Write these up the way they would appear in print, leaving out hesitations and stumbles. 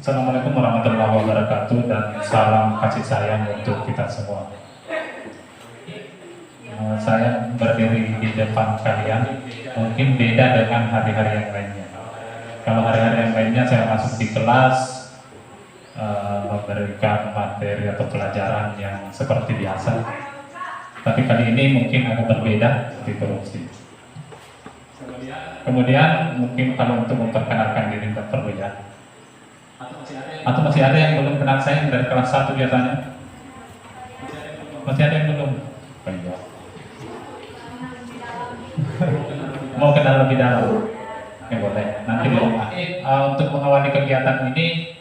Assalamualaikum warahmatullahi wabarakatuh dan salam kasih sayang untuk kita semua. Saya berdiri di depan kalian mungkin beda dengan hari-hari yang lainnya. Kalau hari-hari yang lainnya saya masuk di kelas memberikan materi atau pelajaran yang seperti biasa. Tapi kali ini mungkin agak berbeda di korupsi. Kemudian mungkin kalau untuk memperkenalkan diri nggak perlu ya. Atau masih ada yang belum kenal saya dari kelas 1 biasanya? Masih ada yang belum? Oh, iya. Mau kenal lebih dalam? Oke, boleh. Nanti di rumah. Untuk mengawali kegiatan ini,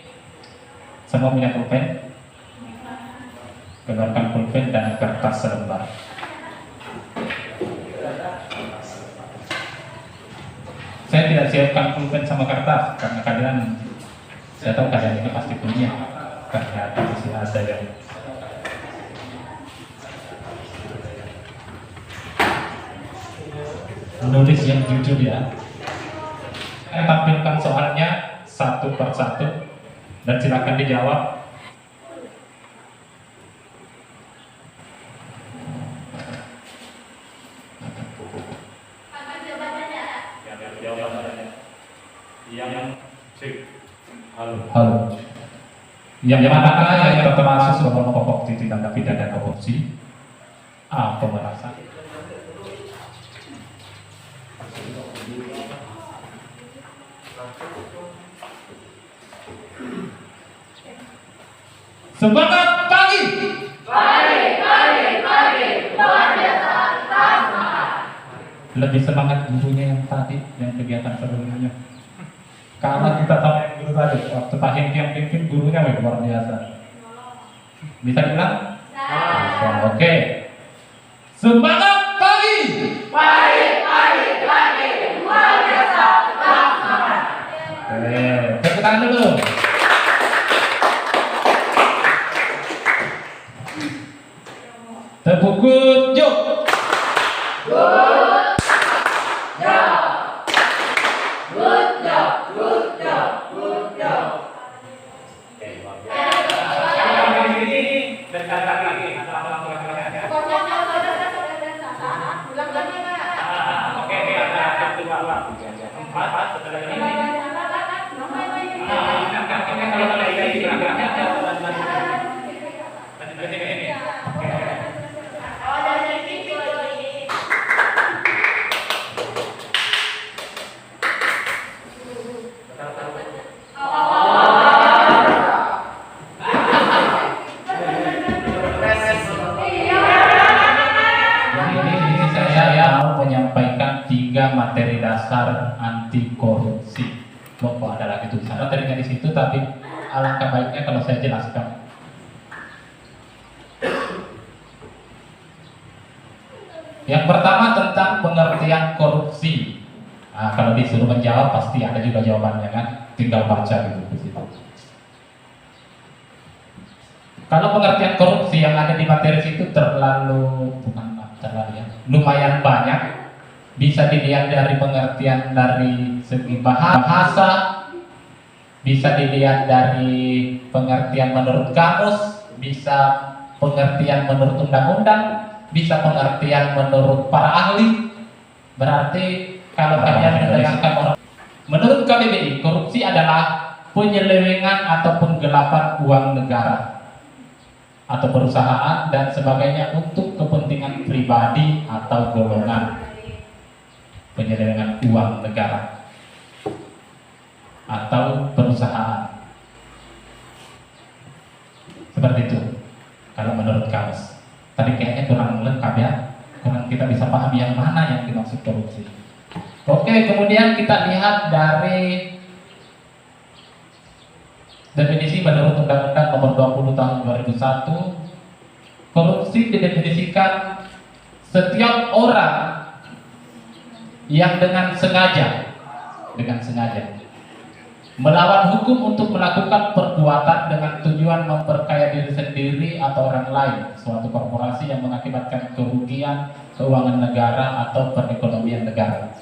semua punya pulpen? Keluarkan pulpen dan kertas selembar. Saya tidak siapkan pulpen sama kertas karena kalian, saya tahu kalian ini pasti punya, karena masih ada yang menulis yang jujur ya. Saya tampilkan soalnya satu per satu dan silakan dijawab. Halo. Yang manakah yang termasuk sebagai pokok tindak pidana korupsi? A. Pemerasan. Semangat pagi. Luar biasa. Semangat. Lebih semangat gurunya yang tadi, yang kegiatan sebelumnya. Karena kita tahu yang guru tadi, waktu Pak Hengki yang pimpin gurunya luar biasa. Bisa dibilang? Oke. Semangat pagi. Luar biasa. Semangat. Tepuk tangan dulu. Tepuk good job. Materi dasar anti korupsi. Kok ada lagi tulisan materinya di situ, tapi alangkah baiknya kalau saya jelaskan. Yang pertama tentang pengertian korupsi. Nah, kalau disuruh menjawab pasti ada juga jawabannya kan, tinggal baca gitu di situ. Kalau pengertian korupsi yang ada di materi situ lumayan banyak. Bisa dilihat dari pengertian dari segi bahasa, bisa dilihat dari pengertian menurut kamus, bisa pengertian menurut undang-undang, bisa pengertian menurut para ahli. Berarti kalau kalian mendengarkan orang, menurut KBBI, korupsi adalah penyelewengan atau penggelapan uang negara atau perusahaan dan sebagainya untuk kepentingan pribadi atau golongan. Penyelewengan uang negara atau perusahaan, seperti itu kalau menurut kamus. Tadi kayaknya kurang lengkap ya, kurang kita bisa pahami yang mana yang dimaksud korupsi. Oke, kemudian kita lihat dari definisi menurut Undang-Undang Nomor 20 Tahun 2001. Korupsi didefinisikan setiap orang yang dengan sengaja melawan hukum untuk melakukan perbuatan dengan tujuan memperkaya diri sendiri atau orang lain, suatu korporasi yang mengakibatkan kerugian keuangan negara atau perekonomian negara.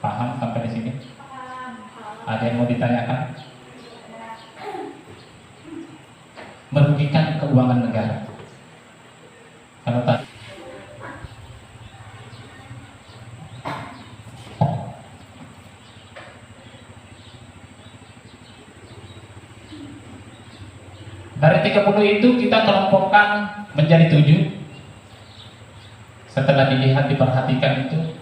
Paham sampai di sini? Ada yang mau ditanyakan? Merugikan keuangan negara. Kalau tadi dari 30 itu kita kelompokkan menjadi 7. Setelah dilihat, diperhatikan itu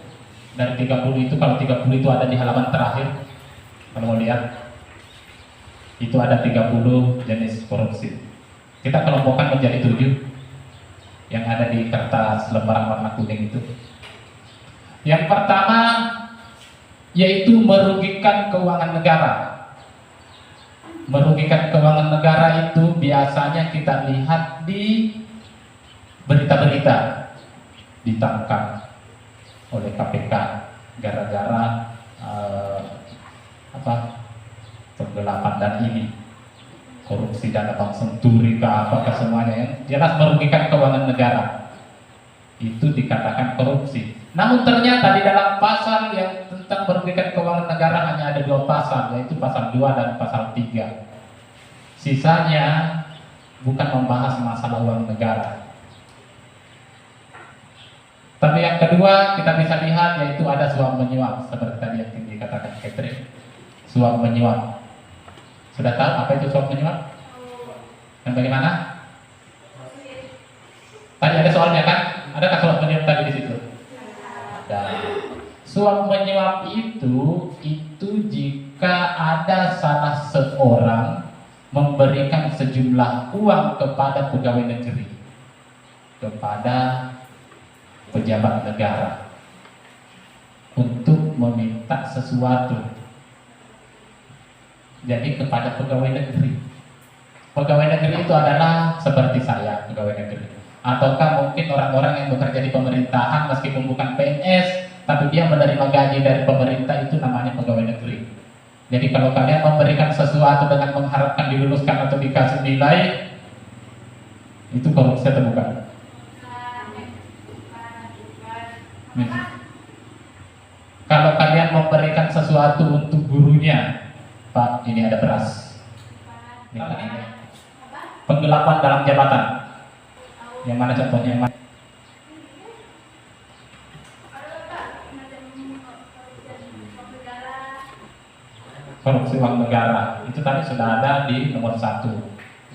dari 30 itu, kalau 30 itu ada di halaman terakhir, kalau mau lihat itu ada 30 jenis korupsi. Kita kelompokkan menjadi 7 yang ada di kertas lembaran warna kuning itu. Yang pertama yaitu merugikan keuangan negara. Merugikan keuangan negara itu biasanya kita lihat di berita-berita, ditangkap oleh KPK gara-gara penggelapan dan ini korupsi dana bank senturi ke apakah semuanya, yang jelas merugikan keuangan negara itu dikatakan korupsi. Namun ternyata di dalam pasal yang tentang merugikan keuangan negara hanya ada 2 pasal, yaitu pasal 2 dan pasal 3. Sisanya bukan membahas masalah uang negara. Tapi yang kedua kita bisa lihat yaitu ada suap menyuap, seperti tadi yang dikatakan Catherine, suap menyuap. Sudah tahu apa itu suap menyuap? Dan bagaimana? Tadi ada soalnya kan? Adakah suap menyuap tadi di situ? Ada. Suap menyuap itu jika ada salah seorang memberikan sejumlah uang kepada pegawai negeri, kepada pejabat negara untuk meminta sesuatu. Jadi kepada pegawai negeri. Pegawai negeri itu adalah seperti saya, pegawai negeri. Ataukah mungkin orang-orang yang bekerja di pemerintahan meskipun bukan PNS, tapi dia menerima gaji dari pemerintah, itu namanya pegawai negeri. Jadi kalau kalian memberikan sesuatu dengan mengharapkan diluluskan atau dikasih nilai, itu korupsi atau bukan? Kalau kalian memberikan sesuatu untuk gurunya, Pak, ini ada beras. Penggelapan dalam jabatan. Yang mana contohnya? Yang mana? Korupsi uang negara. Itu tadi sudah ada di nomor 1,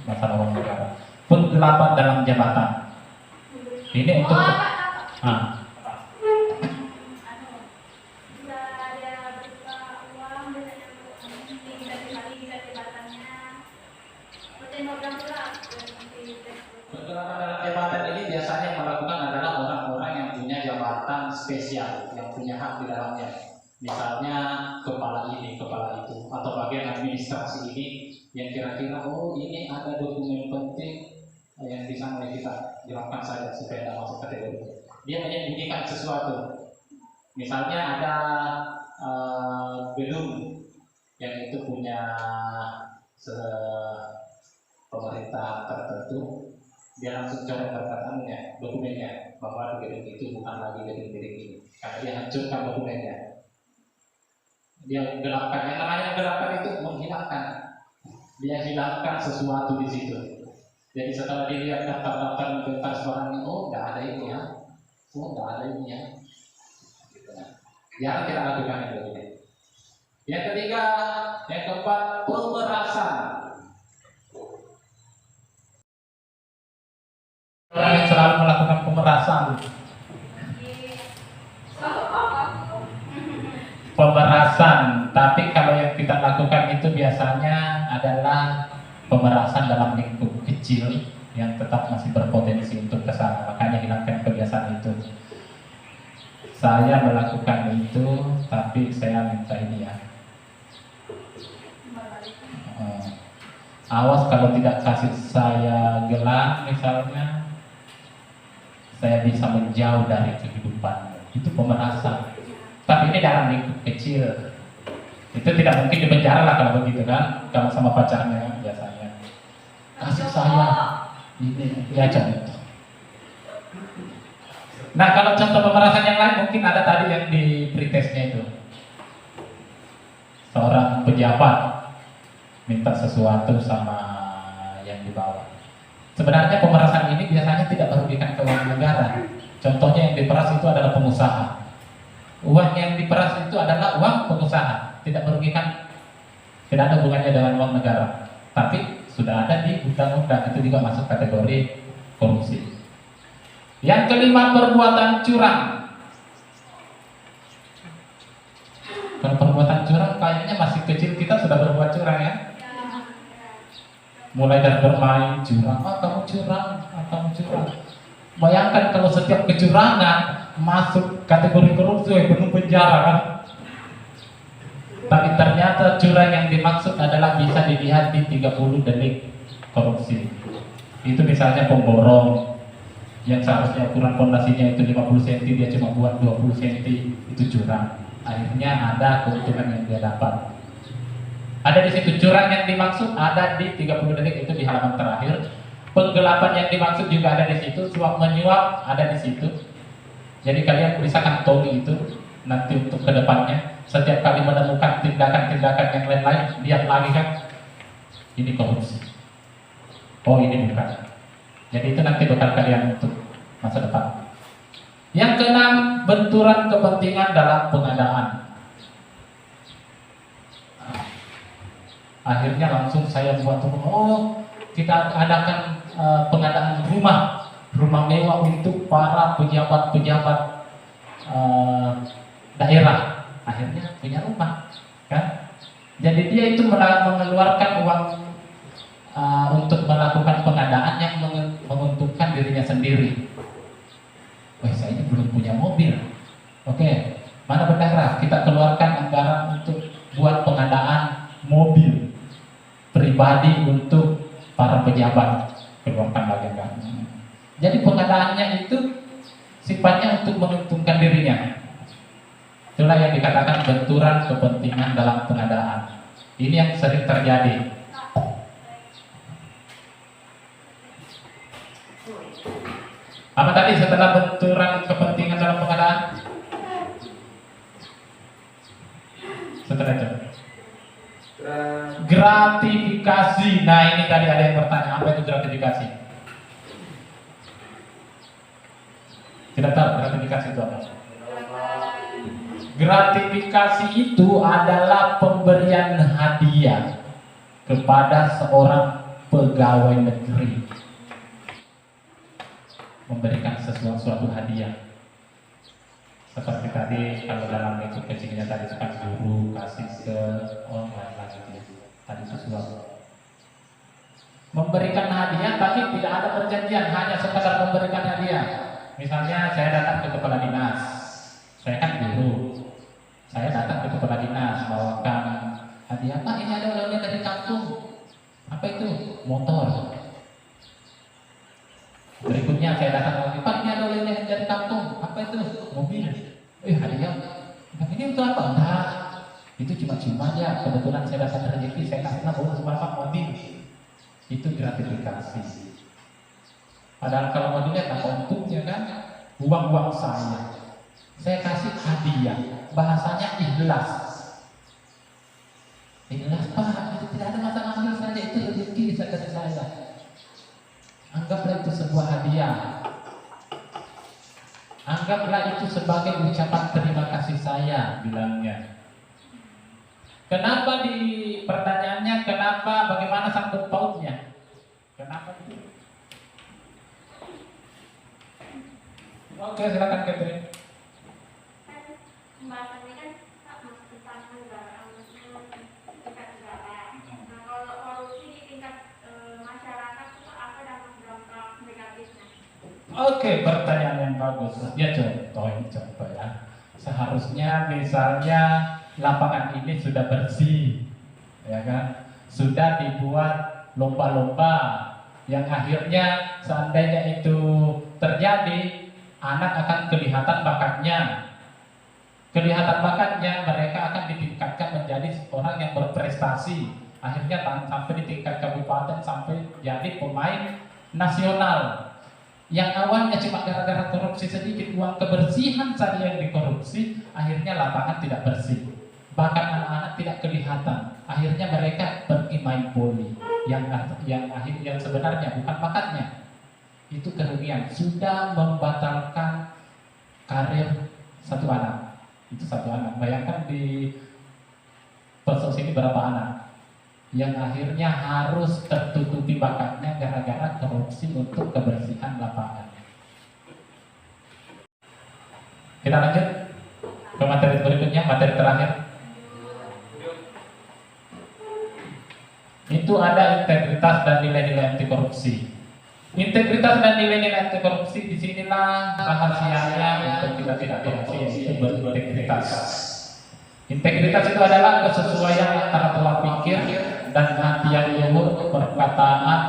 masalah uang negara. Penggelapan dalam jabatan. Ini untuk penggelapan dalam jabatan ini biasanya melakukan adalah orang-orang yang punya jabatan spesial, yang punya hak di dalamnya. Misalnya kepala ini, kepala itu, atau bagian administrasi ini yang kira-kira ini ada dokumen penting yang bisa oleh kita jelaskan saja supaya tidak masuk kategori. Dia menyembunyikan sesuatu. Misalnya ada gedung yang itu punya pemerintah tertentu, dia langsung coret berkataannya, dokumennya, bahwa gedung itu bukan lagi gedung milik ini, karena dia hancurkan dokumennya. Dia gelapkan, yang namanya gelapkan itu menghilangkan. Dia hilangkan sesuatu di situ. Jadi setelah dilihat daftar-daftar inventaris barangnya, tidak ada ini ya, tidak ada ini ya. Jangan kita lakukan itu. Yang ketiga, yang keempat, pemerasan. Orang yang selalu melakukan pemerasan. Pemerasan, tapi kalau yang kita lakukan itu biasanya adalah pemerasan dalam lingkup kecil yang tetap masih berpotensi untuk kesana. Makanya hilangkan kebiasaan itu. Saya melakukan itu, tapi saya minta ini ya. Awas kalau tidak kasih saya gelang misalnya, saya bisa menjauh dari kehidupan. Itu pemerasan. Tapi ini dalam lingkup kecil. Itu tidak mungkin dipenjara lah kalau begitu kan, kalau sama pacarnya biasanya. Kasih saya ini ya contoh. Nah kalau contoh pemerasan yang lain mungkin ada tadi yang di pretestnya itu. Seorang pejabat minta sesuatu sama yang di bawah. Sebenarnya pemerasan ini biasanya tidak merugikan keuangan negara. Contohnya yang diperas itu adalah pengusaha. Uang yang diperas itu adalah uang pengusaha, tidak merugikan, tidak ada hubungannya dengan uang negara. Tapi sudah ada di undang-undang, itu juga masuk kategori korupsi. Yang kelima, perbuatan curang. Kalau perbuatan curang kayaknya masih kecil kita sudah berbuat curang ya. Mulai dari bermain curang, kamu curang, kamu curang. Bayangkan kalau setiap kecurangan masuk kategori korupsi, penuh penjara kan. Tapi ternyata curang yang dimaksud adalah bisa dilihat di 30 delik korupsi. Itu misalnya pemborong yang seharusnya ukuran fondasinya itu 50 cm, dia cuma buat 20 cm, itu curang. Akhirnya ada keuntungan yang dia dapat. Ada di situ curang yang dimaksud, ada di 30 detik itu di halaman terakhir. Penggelapan yang dimaksud juga ada di situ, suap menyuap ada di situ. Jadi kalian bisa kantongi itu nanti untuk kedepannya. Setiap kali menemukan tindakan-tindakan yang lain-lain, lihat lagi kan, ini korupsi. Oh ini bukan. Jadi itu nanti bekal kalian untuk masa depan. Yang keenam, benturan kepentingan dalam pengadaan. Akhirnya langsung saya buat kita adakan pengadaan rumah mewah untuk para pejabat-pejabat daerah. Akhirnya punya rumah, kan? Jadi dia itu mengeluarkan uang untuk melakukan pengadaan yang menguntungkan dirinya sendiri. Wah, saya ini belum punya mobil. Oke, mana bendahara? Kita keluarkan anggaran untuk buat pengadaan mobil pribadi untuk para pejabat, keluarkan lagi kan. Jadi pengadaannya itu sifatnya untuk menguntungkan dirinya. Itulah yang dikatakan benturan kepentingan dalam pengadaan. Ini yang sering terjadi. Apa tadi setelah benturan kepentingan dalam pengadaan? Setelah itu gratifikasi. Nah ini tadi ada yang bertanya, apa itu gratifikasi? Tidak tahu gratifikasi itu apa? Gratifikasi itu adalah pemberian hadiah kepada seorang pegawai negeri. Memberikan suatu hadiah. Seperti tadi kalau dalam itu kecilnya tadi kan guru kasih ke orang lagi tadi sesuatu. Memberikan hadiah tapi tidak ada perjanjian, hanya sekadar memberikan hadiah. Misalnya saya datang ke kepala dinas, saya kan guru. Saya datang ke kepala dinas bawakan hadiah, Pak ini ada oleh-oleh dari kampung. Apa itu? Motor. Berikutnya saya datang lagi, Pak ini ada oleh-oleh dari kampung. Apa itu? Mobil. Hadiah. Nah, ini untuk apa? Enggak. Itu cuma-cuma aja. Kebetulan saya dapat rezeki, saya kasih bonus Bapak mobil. Itu gratifikasi. Padahal kalau mau dilihat apa untungnya kan? Uang-uang saya kasih hadiah. Bahasanya ikhlas. Ikhlas Pak, itu tidak ada masalah, ambil saja, itu rezeki dari saya. Anggaplah itu sebuah hadiah. Anggaplah itu sebagai ucapan terima kasih saya, bilangnya. Kenapa di pertanyaannya, kenapa, bagaimana sangkut pautnya? Kenapa itu? Oke, silakan Catherine. Pembahasan ini kan masih tentang negara, tingkat negara. Nah, kalau korupsi di tingkat masyarakat itu apa dampak negatifnya? Oke, pertanyaan yang bagus. Ya contoh ya. Seharusnya misalnya lapangan ini sudah bersih, ya kan? Sudah dibuat lomba-lomba yang akhirnya seandainya itu terjadi, anak akan kelihatan bakatnya. Kelihatan bakatnya, mereka akan ditingkatkan menjadi orang yang berprestasi. Akhirnya sampai di tingkat kabupaten, sampai jadi pemain nasional. Yang awalnya cuma gara-gara korupsi sedikit, uang kebersihan saja yang dikorupsi, akhirnya lapangan tidak bersih. Bahkan anak-anak tidak kelihatan. akhirnya mereka pergi main poli. Yang sebenarnya bukan bakatnya, itu kerugian. Sudah membatalkan karir satu anak. Itu satu anak. Bayangkan di Persos ini berapa anak yang akhirnya harus tertutupi bakatnya gara-gara korupsi untuk kebersihan lapangan. Kita lanjut ke materi berikutnya, materi terakhir. Itu ada integritas dan nilai-nilai anti korupsi. Integritas dan nilai-nilai anti korupsi, disinilah rahasianya untuk kita tidak korupsi, itu berintegritas. Integritas itu adalah kesesuaian antara pola pikir dan hati yang luhur, perkataan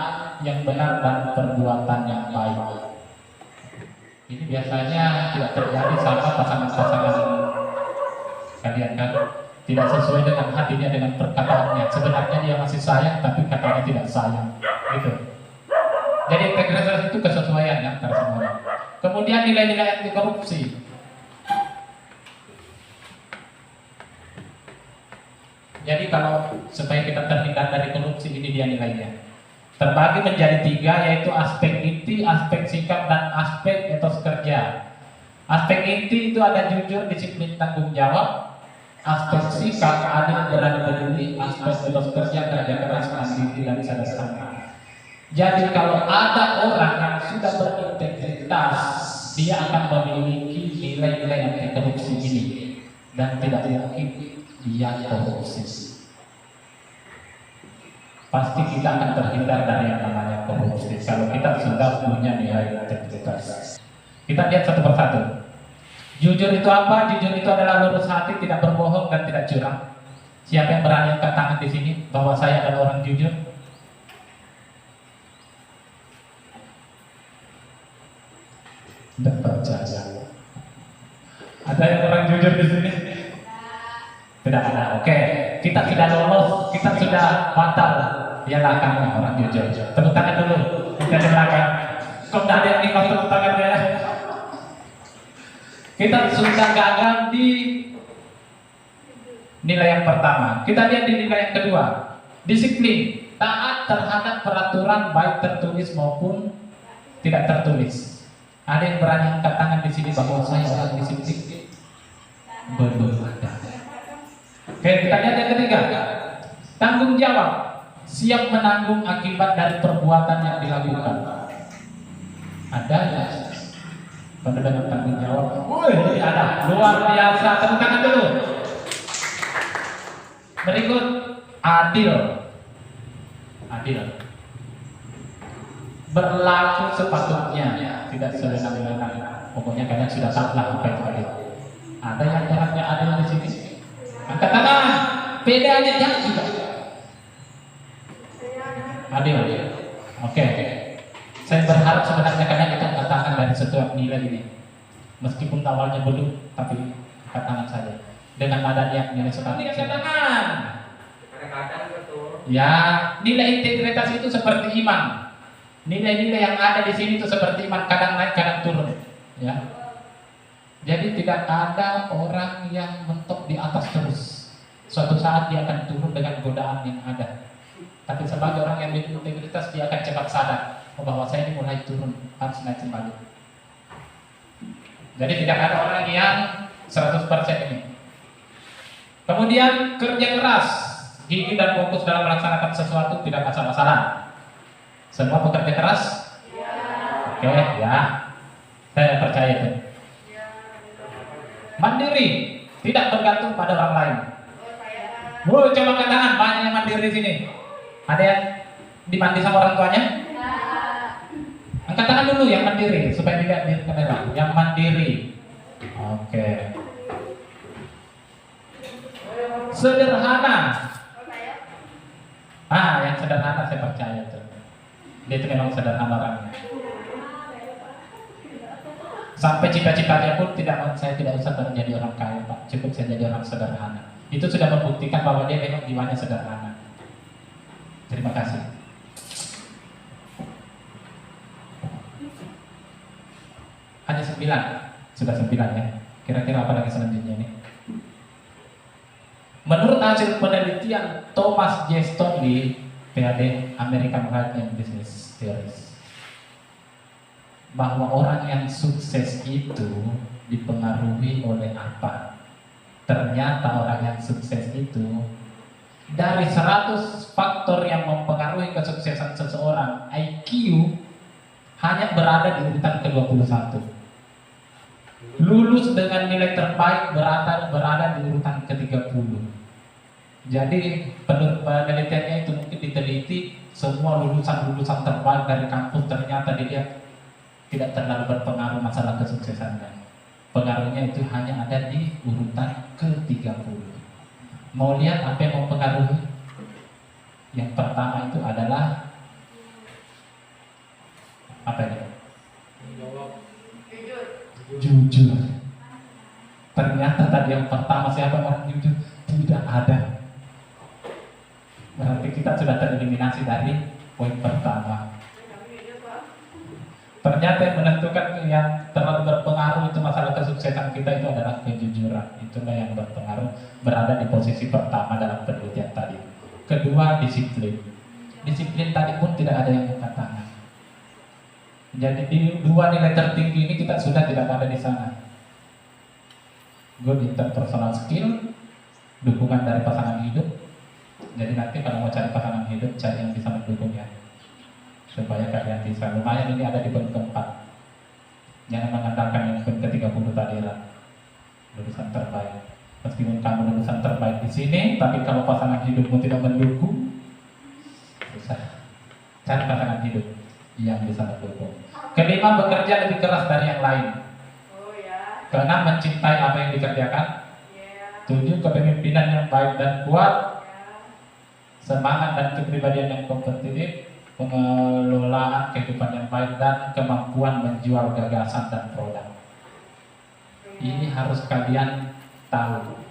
yang benar dan perbuatan yang baik. Ini biasanya tidak terjadi sama pasangan-pasangan kalian kan, tidak sesuai dengan hatinya, dengan perkataannya. Sebenarnya dia masih sayang, tapi katanya tidak sayang, gitu. Jadi integritas itu kesesuaian antara semuanya. Kemudian nilai-nilai anti korupsi. Jadi kalau supaya kita terhindar dari korupsi, ini dia nilainya. Terbagi menjadi 3, yaitu aspek inti, aspek sikap, dan aspek etos kerja. Aspek inti itu ada jujur, disiplin, tanggung jawab. Aspek sikap, adil, berani peduli. Aspek etos kerja, kerja keras, mandiri, dan sederhana. Jadi kalau ada orang yang sudah berintegritas, dia akan memiliki nilai-nilai anti korupsi ini, dan tidak mungkin dia korupsi. Pasti kita akan terhindar dari yang namanya korupsi kalau kita sudah punya nilai integritas. Kita lihat satu persatu. Jujur itu apa? Jujur itu adalah lurus hati, tidak berbohong dan tidak curang. Siapa yang berani angkat tangan di sini bahwa saya adalah orang jujur? Tidak percaya. Ada yang orang jujur di sini? Tidak ada. Oke, kita sudah lolos, kita sudah batal. Dialah kamu orang jujur. Tepuk tangan dulu. Kita di belakang. Kok tidak ada yang ikhlas tepuk tangan ya? Kita sudah gagal di nilai yang pertama. Kita lihat di nilai yang kedua. Disiplin, taat terhadap peraturan baik tertulis maupun tidak tertulis. Ada yang berani angkat tangan di sini bahwa saya orang disiplin? Belum ada. Oke, kita lihat yang ketiga. Tanggung jawab, siap menanggung akibat dari perbuatan yang dilakukan. Ada ya? Pendengar tanggung jawab. Wih, ada. Luar biasa. Tepuk tangan dulu. Berikut, adil. Adil. Berlaku sepatutnya, tidak sewenang-wenang. Pokoknya kalian sudah tahu lah apa itu adil. Ada yang orangnya adil di sini? Angkat tangan. Bedanya jangan juga. Adil. Oke. Saya berharap sebenarnya kalian itu angkat tangan dari setiap nilai ini. Meskipun awalnya belum, tapi angkat tangan saja. Dengan adanya nilai sekali. Angkat tangan. Kadang-kadang betul. Ya, nilai integritas itu seperti iman. Nilai-nilai yang ada di sini itu seperti iman, kadang naik, kadang turun. Ya. Jadi tidak ada orang yang mentok di atas terus. Suatu saat dia akan turun dengan godaan yang ada. Tapi sebagai orang yang memiliki integritas, dia akan cepat sadar bahwa saya ini mulai turun, harus naik kembali. Jadi tidak ada orang yang 100% ini. Kemudian kerja keras, gigih dan fokus dalam melaksanakan sesuatu, tidak asal-asalan. Semua bekerja keras? Ya. Oke, ya. Saya percaya itu. Mandiri, tidak bergantung pada orang lain. Coba angkat tangan, banyak yang mandiri di sini. Ada yang dimandi sama orang tuanya? Angkat tangan dulu yang mandiri supaya dilihat di kamera. Yang mandiri. Oke. Sederhana. Yang sederhana saya percaya tuh. Dia itu memang sederhana orangnya. Sampai cita-citanya pun saya tidak usah menjadi orang kaya, Pak. Cukup saya jadi orang sederhana. Itu sudah membuktikan bahwa dia memang jiwanya sederhana. Terima kasih. Hanya 9. Sudah 9 ya. Kira-kira apa lagi selanjutnya nih? Menurut hasil penelitian Thomas J. Stanley, PhD American Heart and Business Theories, bahwa orang yang sukses itu dipengaruhi oleh apa? Ternyata orang yang sukses itu dari 100 faktor yang mempengaruhi kesuksesan seseorang, IQ hanya berada di urutan ke-21. Lulus dengan nilai terbaik berada di urutan ke-30. Jadi penelitiannya itu mungkin diteliti semua lulusan terbaik dari kampus, ternyata dilihat tidak terlalu berpengaruh masalah kesuksesannya. Pengaruhnya itu hanya ada di urutan ke-30. Mau lihat apa yang mempengaruhi? Yang pertama itu adalah apa ini? Jujur. Ternyata tadi yang pertama, siapa orang jujur? Tidak ada. Berarti kita sudah tereliminasi dari poin pertama. Ternyata yang menentukan, yang terlalu berpengaruh itu masalah kesuksesan kita itu adalah kejujuran. Itulah yang berpengaruh, berada di posisi pertama dalam penelitian tadi. Kedua, disiplin. Disiplin tadi pun tidak ada yang angkat tangan. Jadi di dua nilai tertinggi ini kita sudah tidak ada di sana. Good interpersonal skill, dukungan dari pasangan hidup. Jadi nanti kalau mau cari pasangan hidup, cari yang bisa mendukung ya, supaya kalian bisa. Lumayan ini ada di poin keempat. Jangan mengandalkan yang poin ke-30 tadi lah, lulusan terbaik. Meskipun kamu lulusan terbaik di sini, tapi kalau pasangan hidupmu tidak mendukung, susah. Cari pasangan hidup yang bisa mendukung. Kelima, bekerja lebih keras dari yang lain. Karena mencintai apa yang dikerjakan. 7, kepemimpinan yang baik dan kuat. Semangat dan kepribadian yang kompetitif. Pengelolaan kehidupan yang baik dan kemampuan menjual gagasan dan produk. Ini harus kalian tahu.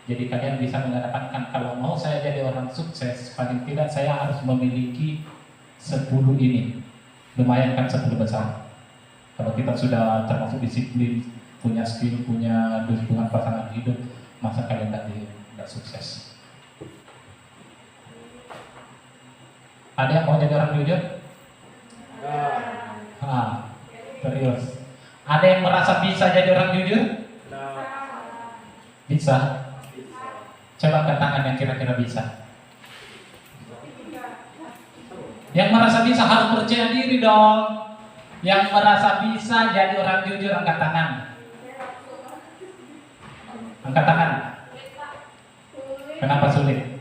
Jadi kalian bisa mengatakan, kalau mau saya jadi orang sukses, paling tidak saya harus memiliki 10 ini. Lumayan kan 10 besar. Kalau kita sudah termasuk disiplin, punya skill, punya dukungan pasangan hidup, masa kalian tidak sukses? Ada yang mau jadi orang jujur? Serius. Ada yang merasa bisa jadi orang jujur? Bisa. Coba angkat tangan yang kira-kira bisa. Yang merasa bisa harus percaya diri dong. Yang merasa bisa jadi orang jujur, angkat tangan. Angkat tangan. Kenapa sulit?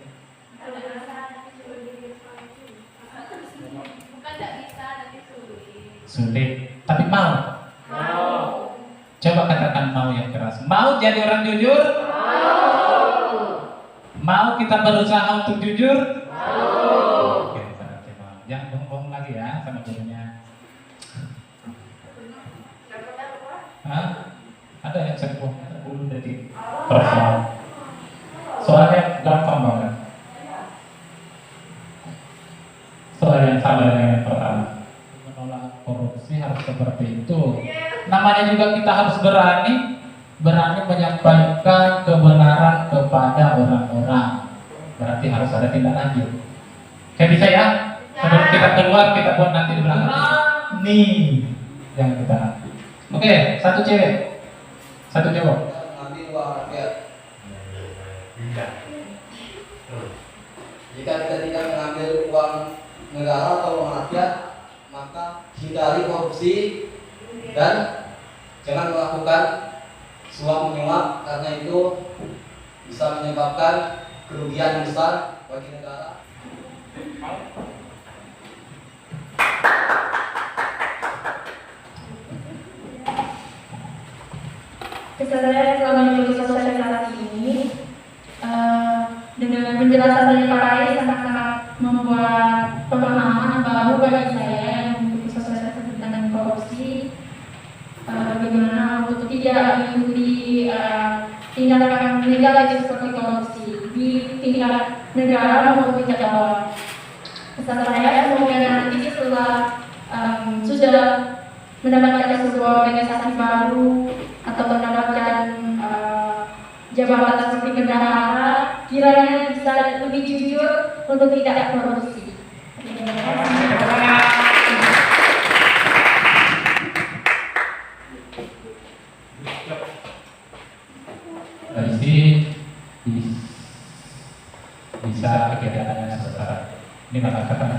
Sulit. Tapi mau? Coba katakan mau yang keras. Mau jadi orang jujur? Mau kita berusaha untuk jujur? Oke, berarti mau. Jangan bohong-bohong lagi ya sama gurunya. Ada yang saya bohong 10 detik per soal. Soalnya gampang banget. Soal yang sama dengan yang pertama. Menolak korupsi harus seperti itu. Namanya juga kita harus berani menyampaikan kebenaran kepada orang-orang. Berarti harus ada tindak lanjut. Kayak bisa ya? Sebelum kita keluar, kita buat nanti di belakang. Nih yang kita. Oke, satu cewek, satu cowok. Ambil uang rakyat. Jika kita tidak mengambil uang negara atau uang rakyat, maka hindari korupsi dan jangan melakukan suap menyuap, karena itu bisa menyebabkan kerugian besar bagi negara. Kesadaran selama menulis sosialisasi ini dengan penjelasan dari Pak Rais sangat membuat pemahaman baru bagi saya yang mengikuti sosialisasi tentang korupsi, bagaimana untuk tidak mengikuti tindakan negatif seperti korupsi di tingkat negara maupun tingkat bawah. Pesan saya semoga nanti setelah sudah mendapatkan sebuah organisasi baru atau mendapatkan jabatan seperti bendahara, kiranya bisa lebih jujur untuk tidak korupsi. Terima kasih. Dari sini bisa kegiatannya selesai. Ini maka kata